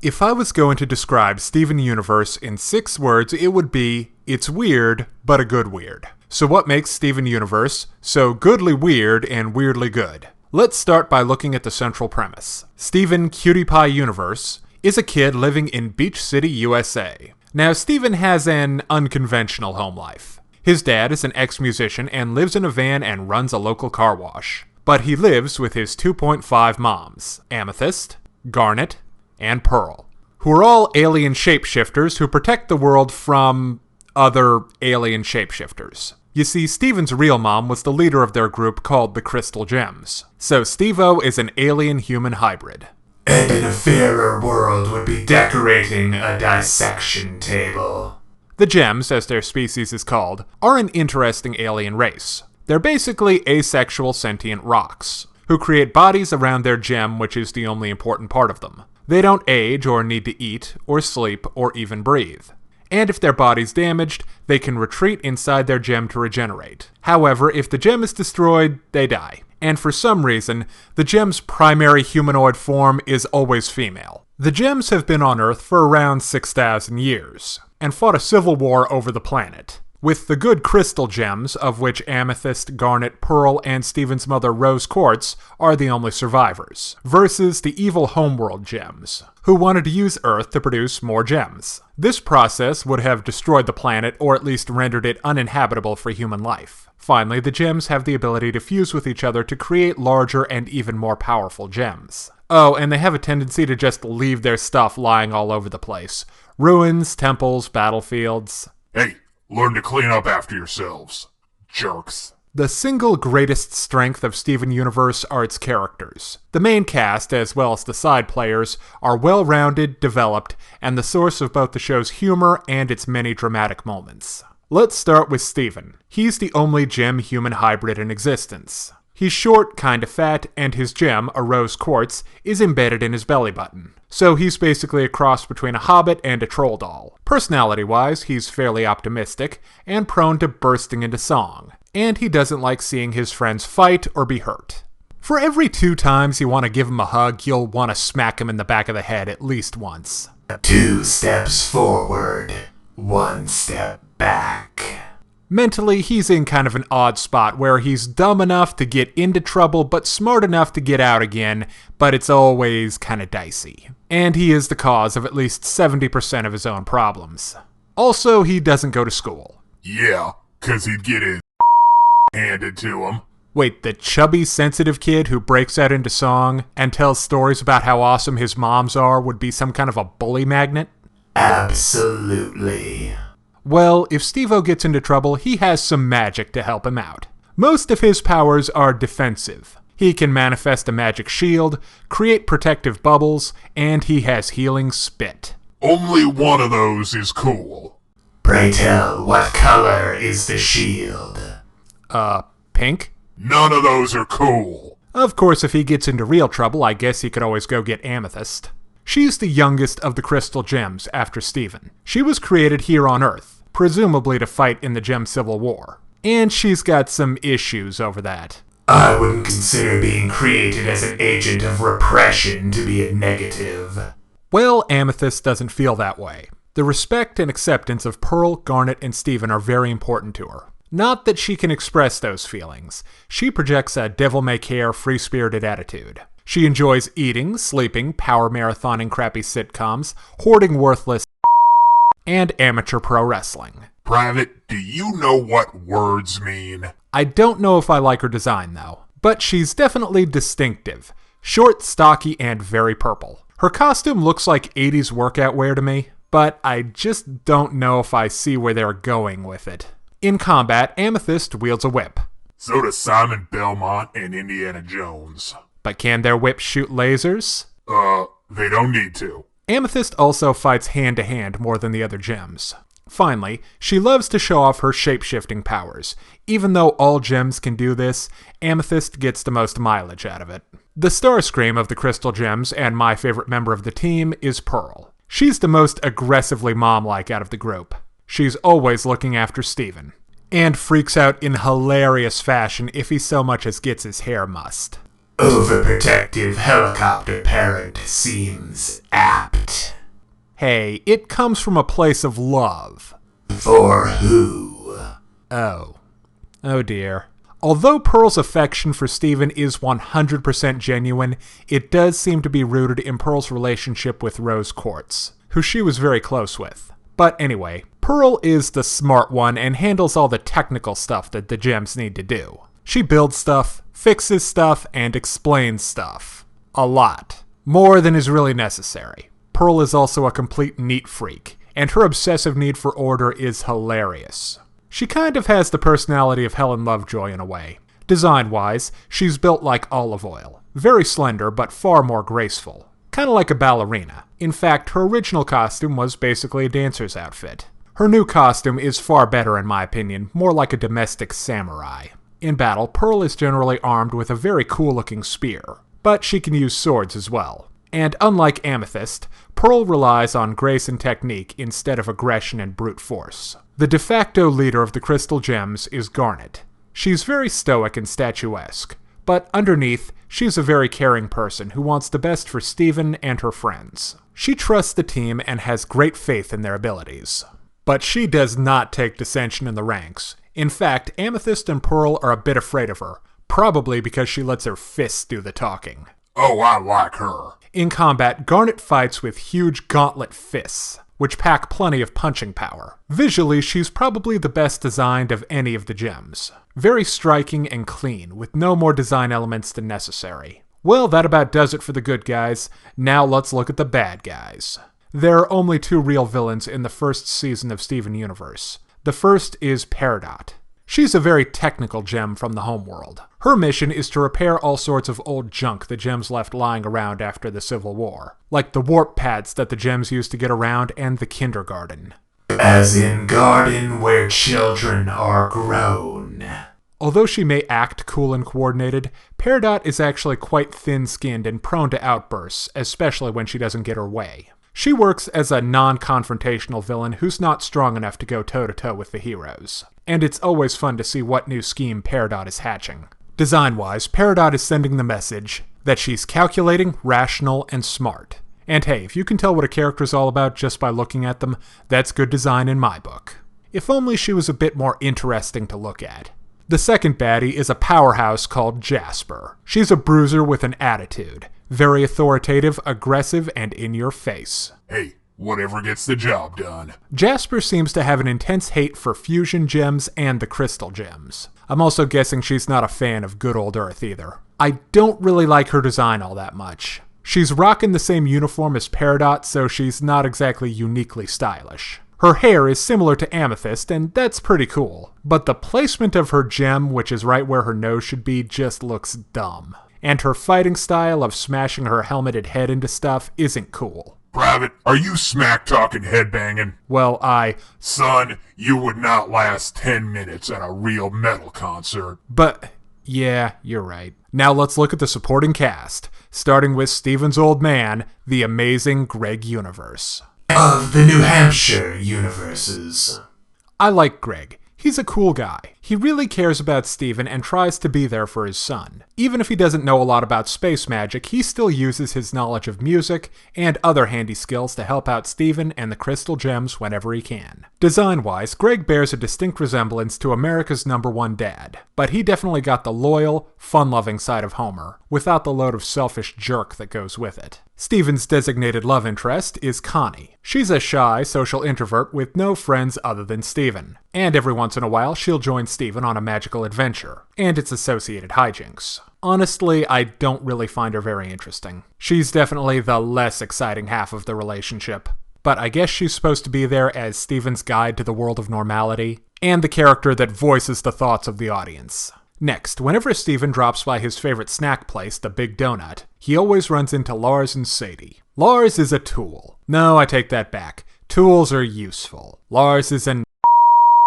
If I was going to describe Steven Universe in 6 words, it would be, it's weird, but a good weird. So what makes Steven Universe so goodly weird and weirdly good? Let's start by looking at the central premise. Steven Cutie Pie Universe is a kid living in Beach City, USA. Now, Steven has an unconventional home life. His dad is an ex-musician and lives in a van and runs a local car wash. But he lives with his 2.5 moms, Amethyst, Garnet, and Pearl, who are all alien shapeshifters who protect the world from other alien shapeshifters. You see, Steven's real mom was the leader of their group called the Crystal Gems. So Steve-O is an alien-human hybrid. And in a fairer world would be decorating a dissection table. The Gems, as their species is called, are an interesting alien race. They're basically asexual sentient rocks, who create bodies around their gem, which is the only important part of them. They don't age or need to eat, or sleep, or even breathe. And if their body's damaged, they can retreat inside their gem to regenerate. However, if the gem is destroyed, they die. And for some reason, the gem's primary humanoid form is always female. The Gems have been on Earth for around 6,000 years, and fought a civil war over the planet, with the good Crystal Gems, of which Amethyst, Garnet, Pearl, and Steven's mother Rose Quartz are the only survivors, versus the evil Homeworld Gems, who wanted to use Earth to produce more gems. This process would have destroyed the planet, or at least rendered it uninhabitable for human life. Finally, the Gems have the ability to fuse with each other to create larger and even more powerful gems. Oh, and they have a tendency to just leave their stuff lying all over the place. Ruins, temples, battlefields. Hey, learn to clean up after yourselves, jerks. The single greatest strength of Steven Universe are its characters. The main cast, as well as the side players, are well-rounded, developed, and the source of both the show's humor and its many dramatic moments. Let's start with Steven. He's the only gem-human hybrid in existence. He's short, kinda fat, and his gem, a rose quartz, is embedded in his belly button. So he's basically a cross between a hobbit and a troll doll. Personality-wise, he's fairly optimistic, and prone to bursting into song. And he doesn't like seeing his friends fight or be hurt. For every 2 times you want to give him a hug, you'll want to smack him in the back of the head at least once. 2 steps forward, 1 step back. Mentally, he's in kind of an odd spot where he's dumb enough to get into trouble, but smart enough to get out again, but it's always kind of dicey. And he is the cause of at least 70% of his own problems. Also, he doesn't go to school. Yeah, 'cause he'd get his handed to him. Wait, the chubby, sensitive kid who breaks out into song and tells stories about how awesome his moms are would be some kind of a bully magnet? Absolutely. Well, if Steve-O gets into trouble, he has some magic to help him out. Most of his powers are defensive. He can manifest a magic shield, create protective bubbles, and he has healing spit. Only one of those is cool. Pray tell, what color is the shield? Pink? None of those are cool. Of course, if he gets into real trouble, I guess he could always go get Amethyst. She's the youngest of the Crystal Gems after Steven. She was created here on Earth, presumably to fight in the Gem Civil War. And she's got some issues over that. I wouldn't consider being created as an agent of repression to be a negative. Well, Amethyst doesn't feel that way. The respect and acceptance of Pearl, Garnet, and Steven are very important to her. Not that she can express those feelings. She projects a devil-may-care, free-spirited attitude. She enjoys eating, sleeping, power marathoning crappy sitcoms, hoarding worthless and amateur pro wrestling. Private, do you know what words mean? I don't know if I like her design, though. But she's definitely distinctive. Short, stocky, and very purple. Her costume looks like 80s workout wear to me, but I just don't know if I see where they're going with it. In combat, Amethyst wields a whip. So does Simon Belmont and Indiana Jones. But can their whips shoot lasers? They don't need to. Amethyst also fights hand-to-hand more than the other gems. Finally, she loves to show off her shape-shifting powers. Even though all gems can do this, Amethyst gets the most mileage out of it. The Starscream of the Crystal Gems, and my favorite member of the team, is Pearl. She's the most aggressively mom-like out of the group. She's always looking after Steven. And freaks out in hilarious fashion if he so much as gets his hair mussed. Overprotective helicopter parent seems apt. Hey, it comes from a place of love. For who? Oh. Oh dear. Although Pearl's affection for Steven is 100% genuine, it does seem to be rooted in Pearl's relationship with Rose Quartz, who she was very close with. But anyway, Pearl is the smart one and handles all the technical stuff that the gems need to do. She builds stuff, fixes stuff, and explains stuff. A lot. More than is really necessary. Pearl is also a complete neat freak, and her obsessive need for order is hilarious. She kind of has the personality of Helen Lovejoy in a way. Design-wise, she's built like olive oil. Very slender, but far more graceful. Kinda like a ballerina. In fact, her original costume was basically a dancer's outfit. Her new costume is far better in my opinion, more like a domestic samurai. In battle, Pearl is generally armed with a very cool-looking spear, but she can use swords as well. And unlike Amethyst, Pearl relies on grace and technique instead of aggression and brute force. The de facto leader of the Crystal Gems is Garnet. She's very stoic and statuesque, but underneath, she's a very caring person who wants the best for Steven and her friends. She trusts the team and has great faith in their abilities. But she does not take dissension in the ranks. In fact, Amethyst and Pearl are a bit afraid of her, probably because she lets her fists do the talking. Oh, I like her. In combat, Garnet fights with huge gauntlet fists, which pack plenty of punching power. Visually, she's probably the best designed of any of the gems. Very striking and clean, with no more design elements than necessary. Well, that about does it for the good guys. Now let's look at the bad guys. There are only two real villains in the first season of Steven Universe. The first is Peridot. She's a very technical gem from the homeworld. Her mission is to repair all sorts of old junk the gems left lying around after the Civil War, like the warp pads that the gems used to get around and the kindergarten. As in garden where children are grown. Although she may act cool and coordinated, Peridot is actually quite thin-skinned and prone to outbursts, especially when she doesn't get her way. She works as a non-confrontational villain who's not strong enough to go toe-to-toe with the heroes. And it's always fun to see what new scheme Peridot is hatching. Design-wise, Peridot is sending the message that she's calculating, rational, and smart. And hey, if you can tell what a character's all about just by looking at them, that's good design in my book. If only she was a bit more interesting to look at. The second baddie is a powerhouse called Jasper. She's a bruiser with an attitude. Very authoritative, aggressive, and in your face. Hey, whatever gets the job done. Jasper seems to have an intense hate for fusion gems and the crystal gems. I'm also guessing she's not a fan of good old Earth either. I don't really like her design all that much. She's rocking the same uniform as Peridot, so she's not exactly uniquely stylish. Her hair is similar to Amethyst, and that's pretty cool. But the placement of her gem, which is right where her nose should be, just looks dumb. And her fighting style of smashing her helmeted head into stuff isn't cool. Private, are you smack-talking headbanging? Well, Son, you would not last 10 minutes at a real metal concert. But, yeah, you're right. Now let's look at the supporting cast, starting with Steven's old man, the amazing Greg Universe. Of the New Hampshire universes. I like Greg. He's a cool guy. He really cares about Steven and tries to be there for his son. Even if he doesn't know a lot about space magic, he still uses his knowledge of music and other handy skills to help out Steven and the Crystal Gems whenever he can. Design-wise, Greg bears a distinct resemblance to America's #1 dad, but he definitely got the loyal, fun-loving side of Homer, without the load of selfish jerk that goes with it. Steven's designated love interest is Connie. She's a shy, social introvert with no friends other than Steven. And every once in a while, she'll join Steven on a magical adventure, and its associated hijinks. Honestly, I don't really find her very interesting. She's definitely the less exciting half of the relationship. But I guess she's supposed to be there as Steven's guide to the world of normality, and the character that voices the thoughts of the audience. Next, whenever Steven drops by his favorite snack place, the Big Donut, he always runs into Lars and Sadie. Lars is a tool. No, I take that back. Tools are useful. Lars is an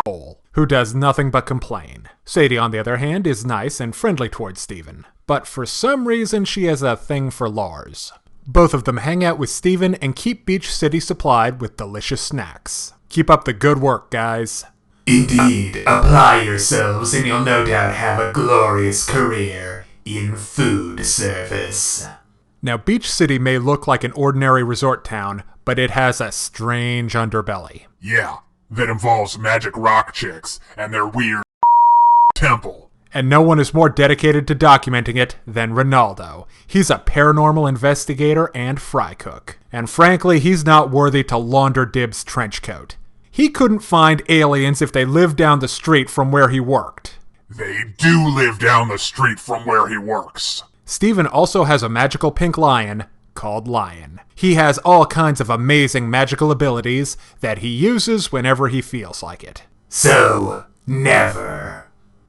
hole who does nothing but complain. Sadie, on the other hand, is nice and friendly towards Steven. But for some reason, she has a thing for Lars. Both of them hang out with Steven and keep Beach City supplied with delicious snacks. Keep up the good work, guys. Indeed, apply yourselves and you'll no doubt have a glorious career in food service. Now, Beach City may look like an ordinary resort town, but it has a strange underbelly. Yeah, that involves magic rock chicks and their weird temple. And no one is more dedicated to documenting it than Ronaldo. He's a paranormal investigator and fry cook. And frankly, he's not worthy to launder Dib's trench coat. He couldn't find aliens if they lived down the street from where he worked. They do live down the street from where he works. Steven also has a magical pink lion called Lion. He has all kinds of amazing magical abilities that he uses whenever he feels like it. So, never.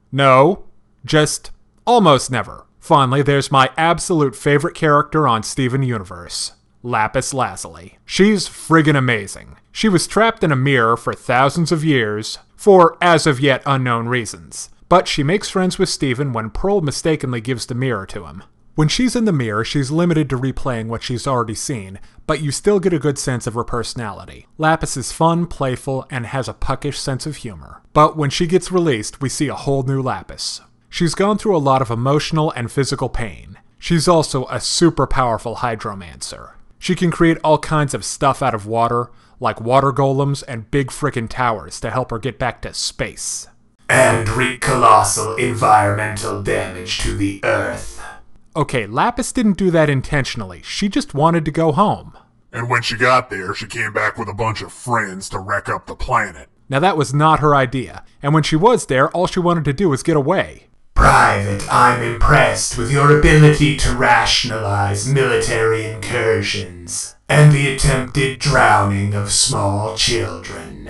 No. Just almost never. Finally, there's my absolute favorite character on Steven Universe, Lapis Lazuli. She's friggin' amazing. She was trapped in a mirror for thousands of years, for as of yet unknown reasons. But she makes friends with Steven when Pearl mistakenly gives the mirror to him. When she's in the mirror, she's limited to replaying what she's already seen, but you still get a good sense of her personality. Lapis is fun, playful, and has a puckish sense of humor. But when she gets released, we see a whole new Lapis. She's gone through a lot of emotional and physical pain. She's also a super powerful hydromancer. She can create all kinds of stuff out of water, like water golems and big frickin' towers to help her get back to space. And wreak colossal environmental damage to the Earth. Okay, Lapis didn't do that intentionally. She just wanted to go home. And when she got there, she came back with a bunch of friends to wreck up the planet. Now that was not her idea, and when she was there, all she wanted to do was get away. Private, I'm impressed with your ability to rationalize military incursions and the attempted drowning of small children.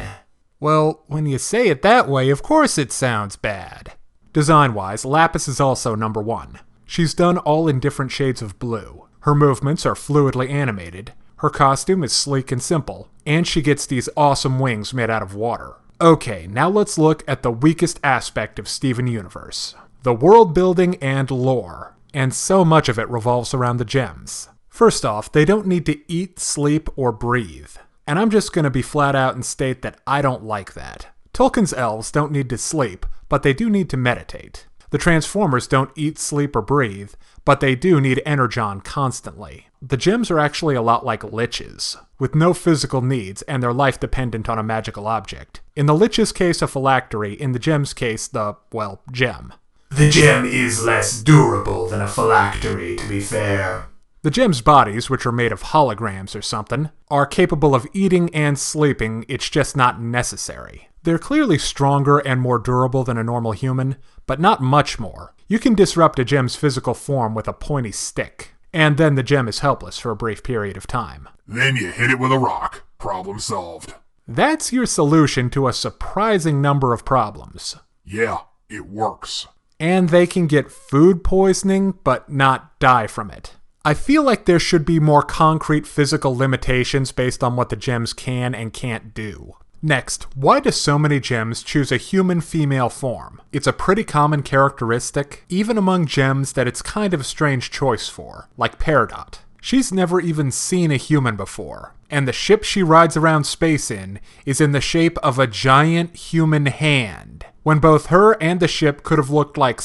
Well, when you say it that way, of course it sounds bad. Design-wise, Lapis is also number one. She's done all in different shades of blue. Her movements are fluidly animated. Her costume is sleek and simple. And she gets these awesome wings made out of water. Okay, now let's look at the weakest aspect of Steven Universe. The world building and lore. And so much of it revolves around the gems. First off, they don't need to eat, sleep, or breathe. And I'm just going to be flat out and state that I don't like that. Tolkien's elves don't need to sleep, but they do need to meditate. The Transformers don't eat, sleep, or breathe, but they do need energon constantly. The gems are actually a lot like liches, with no physical needs and their life dependent on a magical object. In the lich's case, a phylactery, in the gem's case, gem. The gem is less durable than a phylactery, to be fair. The gem's bodies, which are made of holograms or something, are capable of eating and sleeping, it's just not necessary. They're clearly stronger and more durable than a normal human, but not much more. You can disrupt a gem's physical form with a pointy stick, and then the gem is helpless for a brief period of time. Then you hit it with a rock. Problem solved. That's your solution to a surprising number of problems. Yeah, it works. And they can get food poisoning, but not die from it. I feel like there should be more concrete physical limitations based on what the gems can and can't do. Next, why do so many gems choose a human female form? It's a pretty common characteristic, even among gems that it's kind of a strange choice for, like Peridot. She's never even seen a human before, and the ship she rides around space in is in the shape of a giant human hand, when both her and the ship could have looked like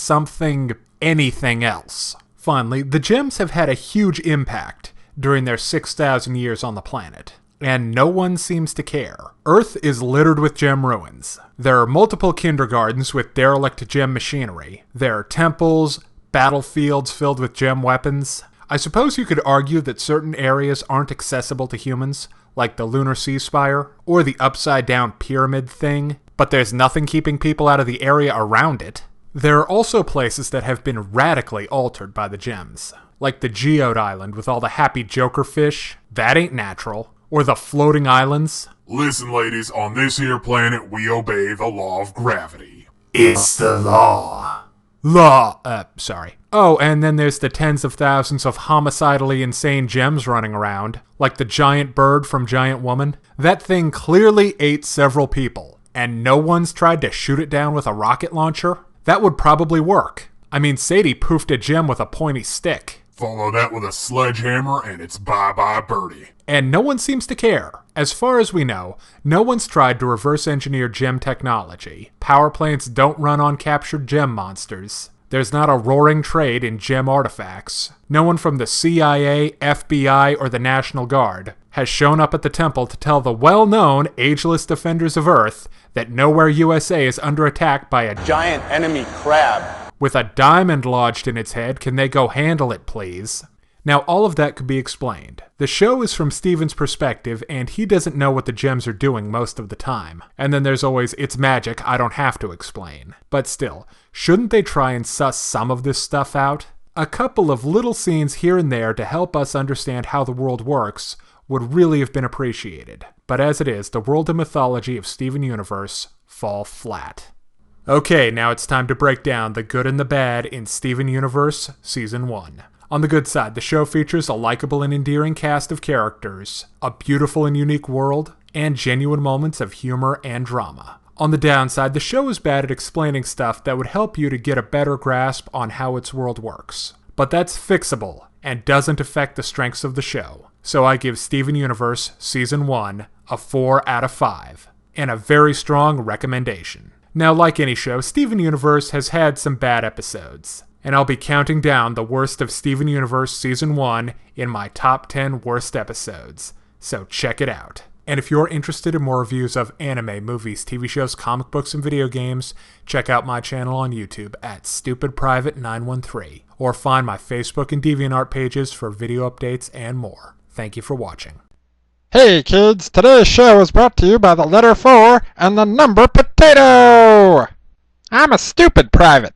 anything else. Finally, the gems have had a huge impact during their 6,000 years on the planet. And no one seems to care. Earth is littered with gem ruins. There are multiple kindergartens with derelict gem machinery. There are temples, battlefields filled with gem weapons. I suppose you could argue that certain areas aren't accessible to humans, like the Lunar Sea Spire, or the upside-down pyramid thing, but there's nothing keeping people out of the area around it. There are also places that have been radically altered by the gems, like the Geode Island with all the happy Joker fish. That ain't natural. Or the floating islands. Listen, ladies, on this here planet, we obey the law of gravity. It's the law. Sorry. Oh, and then there's the tens of thousands of homicidally insane gems running around, like the giant bird from Giant Woman. That thing clearly ate several people, and no one's tried to shoot it down with a rocket launcher? That would probably work. I mean, Sadie poofed a gem with a pointy stick. Follow that with a sledgehammer, and it's bye-bye birdie. And no one seems to care. As far as we know, no one's tried to reverse engineer gem technology. Power plants don't run on captured gem monsters. There's not a roaring trade in gem artifacts. No one from the CIA, FBI, or the National Guard has shown up at the temple to tell the well-known ageless defenders of Earth that Nowhere USA is under attack by a giant enemy crab. with a diamond lodged in its head. Can they go handle it, please? Now, all of that could be explained. The show is from Steven's perspective, and he doesn't know what the gems are doing most of the time. And then there's always, it's magic, I don't have to explain. But still, shouldn't they try and suss some of this stuff out? A couple of little scenes here and there to help us understand how the world works would really have been appreciated. But as it is, the world and mythology of Steven Universe fall flat. Okay, now it's time to break down the good and the bad in Steven Universe Season 1. On the good side, the show features a likable and endearing cast of characters, a beautiful and unique world, and genuine moments of humor and drama. On the downside, the show is bad at explaining stuff that would help you to get a better grasp on how its world works. But that's fixable, and doesn't affect the strengths of the show. So I give Steven Universe Season 1 a 4 out of 5, and a very strong recommendation. Now, like any show, Steven Universe has had some bad episodes, and I'll be counting down the worst of Steven Universe Season 1 in my top 10 worst episodes, so check it out. And if you're interested in more reviews of anime, movies, TV shows, comic books, and video games, check out my channel on YouTube at StupidPrivate913, or find my Facebook and Deviantart pages for video updates and more. Thank you for watching. Hey kids, today's show is brought to you by the letter 4 and the number potato! I'm a stupid private.